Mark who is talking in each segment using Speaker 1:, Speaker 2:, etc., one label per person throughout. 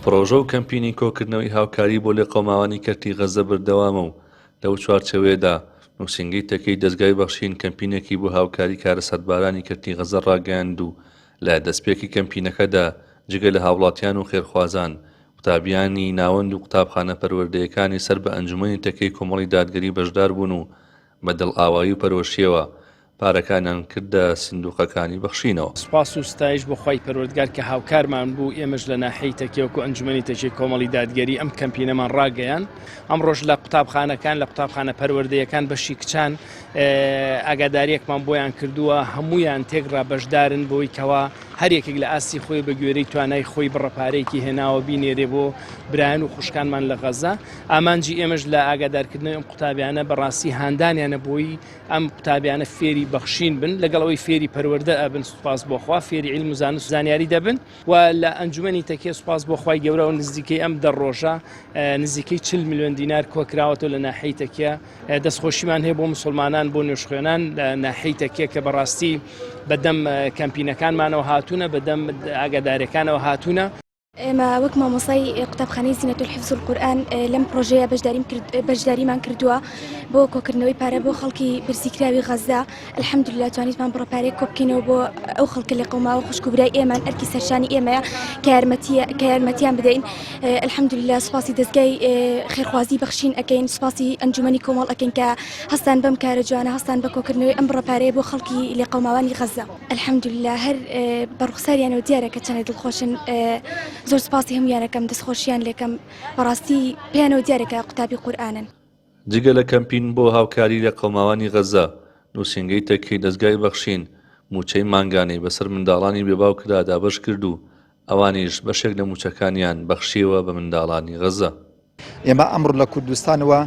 Speaker 1: پرۆژە و کەمپینی کۆکردنەوەی هاوکاری بۆ لێ قەوماوانی کەرتی غەزە بەردەوامە و لەو چوارچێوەیەدا نووسینگەی تەکەی دەستگای بەخشین کەمپینێکی بۆ هاوکاری کارە سەدبارانی کەرتی غەزە ڕاگەیاند و لە دەستپێکی کەمپینەکەدا جگە لە هاوڵاتیان و خێرخوازان قوتابیانی ناوەند و قوتابخانە پەروەردەیەکانی سەر بە ئەنجومەنی تەکەی کۆمەڵی دادگەری بەشدار بوون و بە دڵئاوایی و پەرۆشیەوە پارەکانیان کردە سندوقەکانی بەخشینەوە.
Speaker 2: سوپاس و ستایش بۆ خی پەروەردگار کە هاوکارمان بوو ئێمەش لە ناحەی تەکێوەکو ئەنجومەنی تەکەی کۆمەڵی دادگەری ئەم کەمپینەمان ڕاگەیان ئەم ڕۆژ لە قوتابخانەکان لە قوتابخانە پەروەردەیەکان بەشی کچان ئاگاداریەکمان بۆیان کردووە هەمویان تێکڕا بەشدارن بۆی کەوا هەرێکێک لە ئاسی خۆی بە گوێرەی توانای خۆی بڕەپارەیەکی هێناوە بینێرێ بۆ برایان و خوشکانمان لە غەزە. ئامانجی ئێمەش لە ئاگادارکردنەوەی ئەم قوتابیانە بەڕاستی هاندانیانە بۆی ئەم قوتابیانە فێری بەخشین بن لەگەڵەوەی فێری پەروەردە ئەبن سوپاس بۆخوا فێری عیلم و زانست و زانیاری دەبن و لە ئەنجومەنی تەکێ سوپاس بۆخوای گەورە و نزیکەی ئەم دەڕۆژە نزیکەی 40 میلیۆن دینار کۆکراوەتەوە لە ناحەی تەکێ دەستخۆشیمان هەیە بۆ مسلمانان بۆ نوێژخوێنان لە ناحەی تەکێ کە بەڕاستی بەدەم کەمپینەکانمانەوە هاتوونە بەدەم ئاگادارەکانەوە هاتوونە.
Speaker 3: ئێمە وەک مامۆسای قوتابخانەی زینەت الحفظ القورئان لەم پرۆژەیە بەشداریمان کردووە بۆ کۆکردنەوەی پارە بۆ خەڵکی پرسیکراوی غەزە. الحەمدوللا توانیتمان بڕەپارەیەک کۆ بکەینەوە بۆ ئەو خەڵکە لە قەوماوە خوشک و برای ئێمان ئەرکی سەرشانی ئێمەیە کە یارمەتیان بدەین. الحەمدوللا سوپاسی دەستگای خێرخوازی بەخشین ئەکەین سوپاسی ئەنجومەنی کۆمەڵ ئەکەین کە هەستان بەم کارە جوانە هەستان بە کۆکردنەوەی ئەم بڕەپارەیە بۆ خەڵکی لە قەوماوانی غەزە. الحەمدوللا هەر بەڕوخساریانەوە دیارە کە چەنە دڵخۆشن. زۆر سپاسی هەمویانەکەم دەستخۆشیان لێکم بەڕاستی پێیانەوە دیارەکە قوتابی قورئانن.
Speaker 1: جگە لە کەمپین بۆ هاوکاری لە قەوماوانی غەزە نووسینگەی تەکەی دەستگای بەخشین موچەی مانگانەی بەسەر منداڵانی بێباوکدا دابەش کرد و ئەوانیش بەشێک لە موچەکانیان بەخشیەوە بە منداڵانی غەزە.
Speaker 4: ئێمە ئەمڕۆ لە کوردستانەوە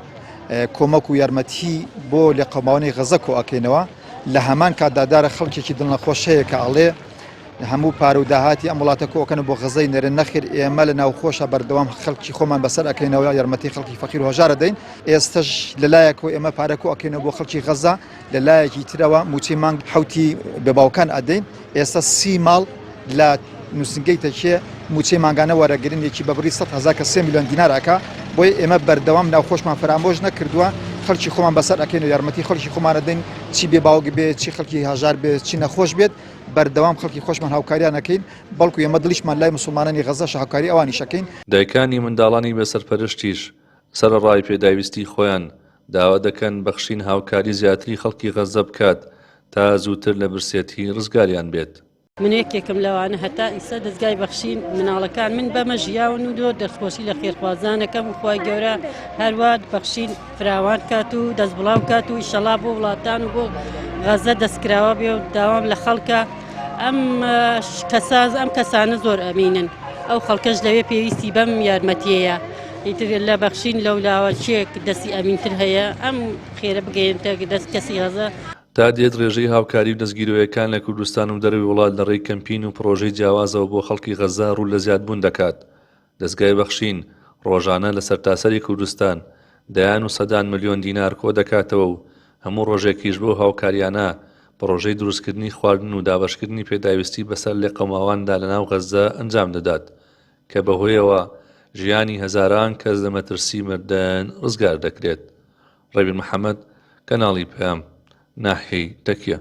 Speaker 4: کۆمەک و یارمەتی بۆ لە قەوماوانی غەزە کۆ ئەکەینەوە لە هەمان کاتدادارە خەڵکێکی دڵنەخۆش هەیە کە ئەڵێ هەموو پارە و داهاتی ئەم وڵاتە کۆکەن بۆ غەزەی نەرن نەخیر ئێمە لە ناوخۆشە بەردەوام خەڵکی خۆمان بەسەر ئەکەینەوە یارمەتی خەڵکی فەقیر و هەژارە دەین. ئێستش لەلایەکەوە ئێمە پارە کۆ ئەکەینەوە بۆ خەڵکی غەزە لەلایەکی ترەوە موچەی مانگ حوتی بێباوکان ئەدەین. ئێستا 30 ماڵ لە نووسینگەی تەکێ موچەی مانگانە وەرەگرنێکی بە بڕی 100,000 کە 3 میلیۆن دینارەکە بۆی ئێمە بەردەوام ناوخۆشمان فرامۆژ نەکردووە خەڵکی خۆمان بەسەر ئەکەین و یارمەتی خەڵکی خۆمان ئەدەین چی بێباوک بێت چی خەڵکی هەژار بێت چی نەخۆش بێت بەردەوام خەڵکی خۆشمان هاوکاریان ئەەکەین بەڵکو ئێمە دڵیشمان لای مسلمانانی غەزەش هاوکاری ئەوانی شەکەین.
Speaker 1: دایکانی منداڵانی بەسەرپەرشتیش سەرڕای پێداویستی خۆیان داوا دەکەن بەخشین هاوکاری زیاتری خەڵکی غەزە بکات تا زووتر لە برسێتی ڕزگاریان بێت.
Speaker 5: من یەکێکم لەوانە هەتا ئیسا دەستگای بەخشین مناڵەکان من بەمە ژیاون و دۆ دەستخۆشی لە خێرخوازانەکەم و خوای گەورە هەروات بەخشین فراوان کات و دەست بڵاو کات و ئیشەڵا بۆ وڵاتان و بۆ غەزە دەستکراوە بێ و داوام لە خەڵکە ئەم کەسانە زۆر ئەمینن ئەو خەڵکەش لەوێ پێویستی بەم یارمەتیەیە ئیتر لە بەخشین لەولاوە چێک دەستی ئەمینتر هەیە ئەم خێرە بگەێنتە دەست کەسی غەزە.
Speaker 1: تا دێت ڕێژەی هاوکاری و دەستگیرۆیەکان لە کوردستان و دەروی وڵات لە ڕێی کەمپین و پرۆژەی جیاوازەوە بۆ خەڵکی غەزە ڕوو لە زیادبوون دەکات. دەستگای بەخشین ڕۆژانە لە سەرتاسەری کوردستان دەیان و سەدان ملیۆن دینار کۆ دەکاتەوە و هەموو ڕۆژێکیش بۆ هاوکاریانە پرۆژەی دروستکردنی خواردن و دابەشکردنی پێداویستی بەسەر لێ قەوماواندا لەناو غەزە ئەنجام دەدات کە بەهۆیەوە ژیانی هەزاران کەس لە مەترسی مردن ڕزگار دەکرێت. ڕەبیل محەممەد، کەناڵی پێم، ناحیەی تەکیە.